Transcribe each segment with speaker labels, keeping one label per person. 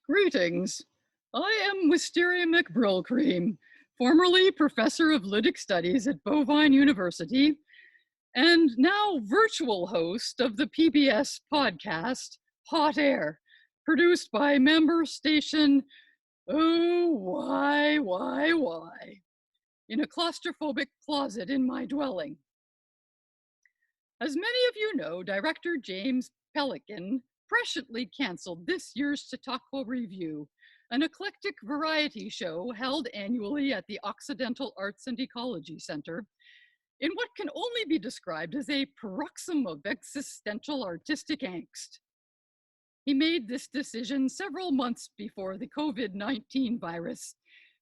Speaker 1: Greetings. I am Wysteria McBrylcreem, formerly professor of lytic studies at Bovine University, and now virtual host of the PBS podcast, Hot Air, produced by member station OYYY, in a claustrophobic closet in my dwelling. As many of you know, director James Pelican presciently canceled this year's Chautauqua Review, an eclectic variety show held annually at the Occidental Arts and Ecology Center, in what can only be described as a paroxysm of existential artistic angst. He made this decision several months before the COVID-19 virus,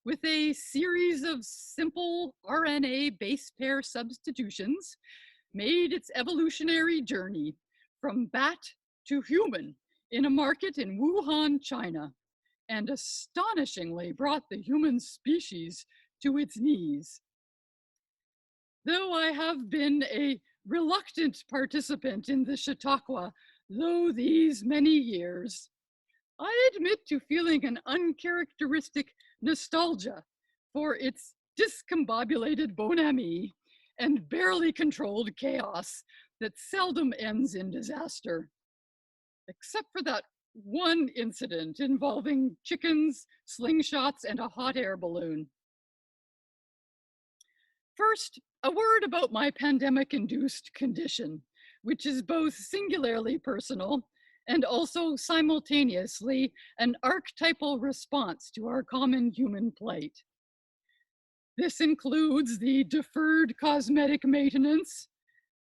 Speaker 1: with a series of simple RNA base pair substitutions, made its evolutionary journey from bat to human in a market in Wuhan, China, and astonishingly brought the human species to its knees. Though I have been a reluctant participant in the Chautauqua these many years, I admit to feeling an uncharacteristic nostalgia for its discombobulated bonhomie and barely controlled chaos that seldom ends in disaster, except for that one incident involving chickens, slingshots, and a hot air balloon. First, a word about my pandemic-induced condition, which is both singularly personal and also simultaneously an archetypal response to our common human plight. This includes the deferred cosmetic maintenance,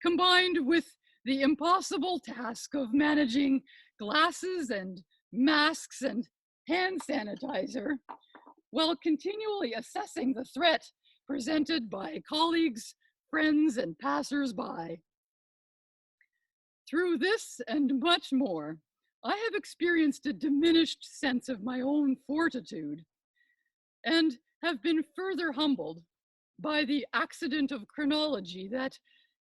Speaker 1: combined with the impossible task of managing glasses and masks and hand sanitizer, while continually assessing the threat presented by colleagues, friends, and passers-by. Through this and much more, I have experienced a diminished sense of my own fortitude, and have been further humbled by the accident of chronology that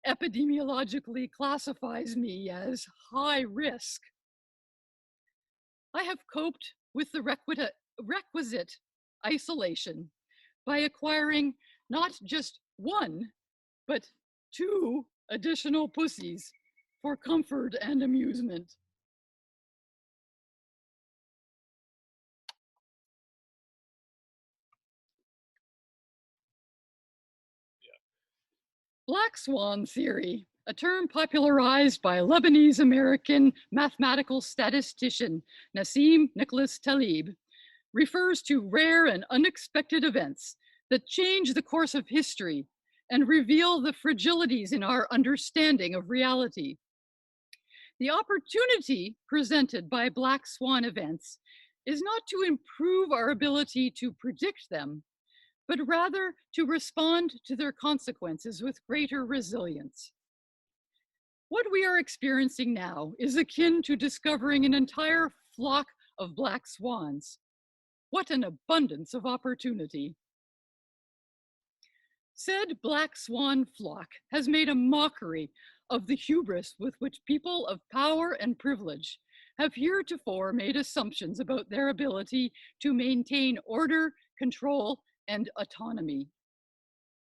Speaker 1: epidemiologically classifies me as high risk. I have coped with the requisite isolation by acquiring not just one, but 2 additional pussies for comfort and amusement. Black swan theory, a term popularized by Lebanese-American mathematical statistician Nassim Nicholas Taleb, refers to rare and unexpected events that change the course of history and reveal the fragilities in our understanding of reality. The opportunity presented by black swan events is not to improve our ability to predict them, but rather to respond to their consequences with greater resilience. What we are experiencing now is akin to discovering an entire flock of black swans. What an abundance of opportunity. Said black swan flock has made a mockery of the hubris with which people of power and privilege have heretofore made assumptions about their ability to maintain order, control, and autonomy.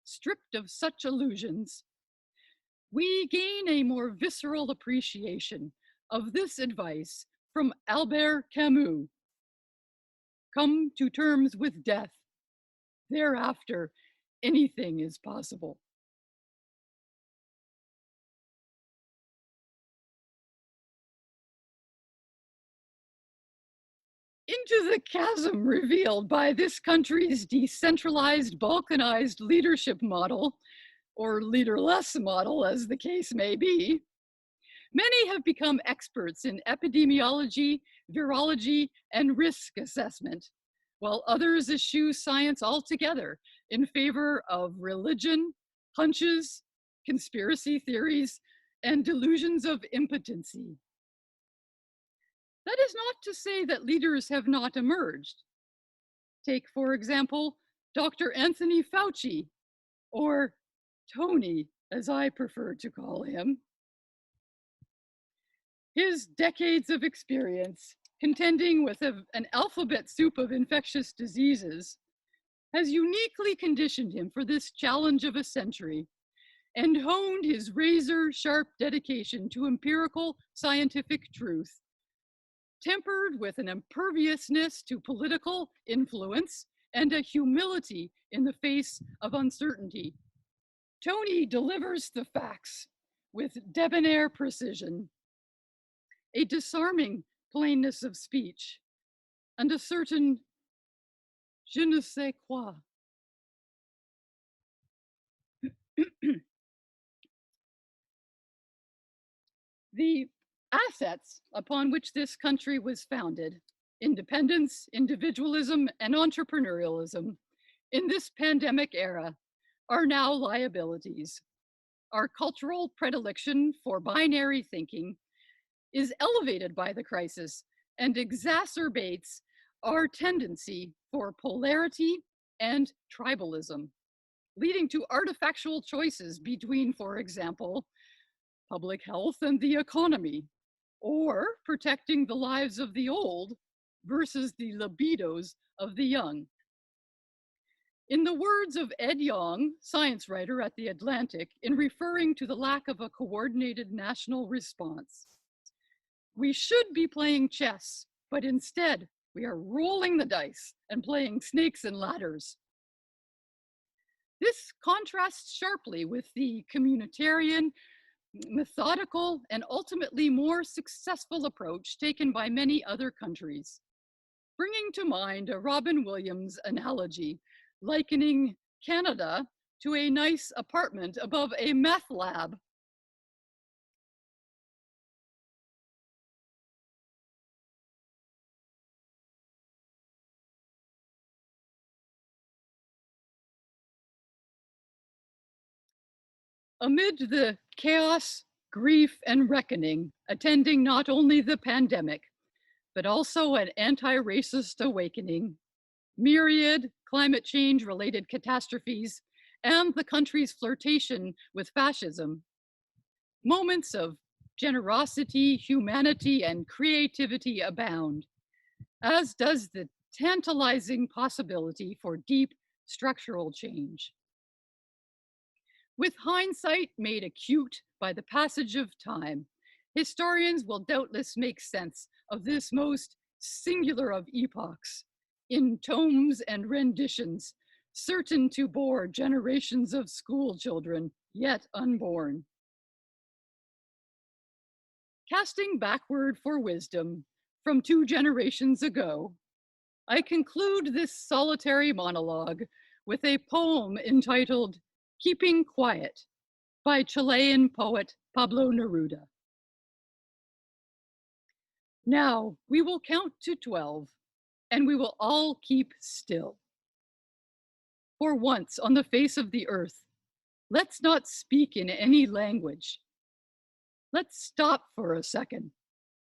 Speaker 1: Stripped of such illusions, we gain a more visceral appreciation of this advice from Albert Camus. Come to terms with death. Thereafter, anything is possible. Into the chasm revealed by this country's decentralized, balkanized leadership model, or leaderless model as the case may be, many have become experts in epidemiology, virology, and risk assessment, while others eschew science altogether in favor of religion, hunches, conspiracy theories, and delusions of impotency. That is not to say that leaders have not emerged. Take, for example, Dr. Anthony Fauci, or Tony, as I prefer to call him. His decades of experience contending with an alphabet soup of infectious diseases, has uniquely conditioned him for this challenge of a century and honed his razor-sharp dedication to empirical scientific truth, tempered with an imperviousness to political influence and a humility in the face of uncertainty. Tony delivers the facts with debonair precision, a disarming plainness of speech, and a certain je ne sais quoi. The assets upon which this country was founded, independence, individualism, and entrepreneurialism, in this pandemic era, are now liabilities. Our cultural predilection for binary thinking is elevated by the crisis and exacerbates our tendency for polarity and tribalism, leading to artifactual choices between, for example, public health and the economy, or protecting the lives of the old versus the libidos of the young. In the words of Ed Yong, science writer at The Atlantic, in referring to the lack of a coordinated national response, we should be playing chess, but instead we are rolling the dice and playing snakes and ladders. This contrasts sharply with the communitarian, methodical, and ultimately more successful approach taken by many other countries, bringing to mind a Robin Williams analogy, likening Canada to a nice apartment above a meth lab. Amid the chaos, grief, and reckoning attending not only the pandemic, but also an anti-racist awakening, myriad climate change related catastrophes, and the country's flirtation with fascism, moments of generosity, humanity, and creativity abound, as does the tantalizing possibility for deep structural change. With hindsight made acute by the passage of time, historians will doubtless make sense of this most singular of epochs in tomes and renditions, certain to bore generations of school children yet unborn. Casting backward for wisdom from 2 generations ago, I conclude this solitary monologue with a poem entitled Keeping Quiet by Chilean poet Pablo Neruda. Now we will count to 12 and we will all keep still. For once on the face of the earth, let's not speak in any language. Let's stop for a second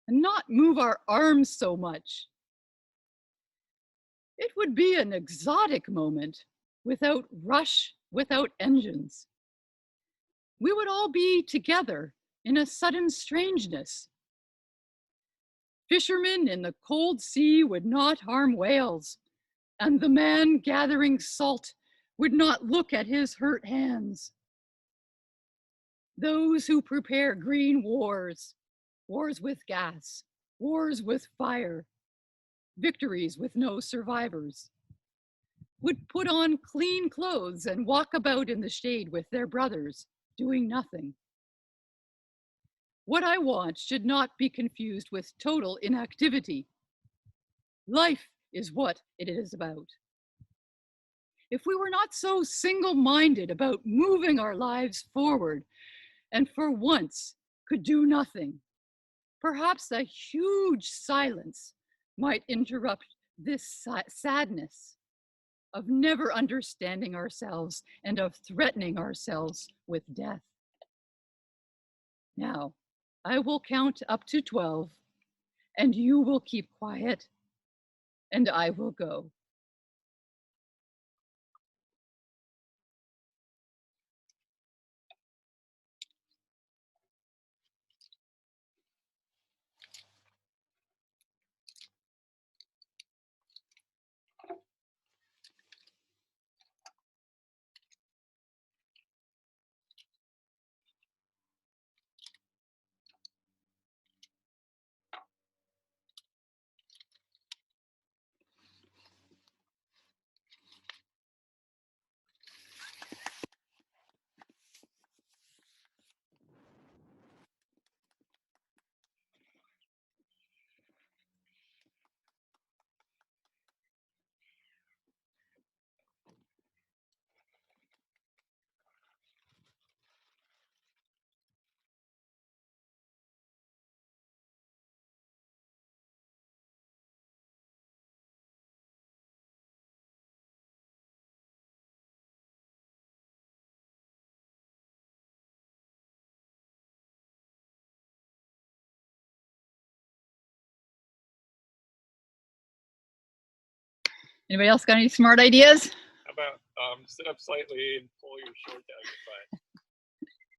Speaker 1: and not move our arms so much. It would be an exotic moment without rush, without engines. We would all be together in a sudden strangeness. Fishermen in the cold sea would not harm whales, and the man gathering salt would not look at his hurt hands. Those who prepare green wars, wars with gas, wars with fire, victories with no survivors, would put on clean clothes and walk about in the shade with their brothers, doing nothing. What I want should not be confused with total inactivity. Life is what it is about. If we were not so single-minded about moving our lives forward and for once could do nothing, perhaps a huge silence might interrupt this sadness of never understanding ourselves and of threatening ourselves with death. Now, I will count up to 12, and you will keep quiet, and I will go. Anybody else got any smart ideas?
Speaker 2: How about sit up slightly and pull your shorts out of your butt?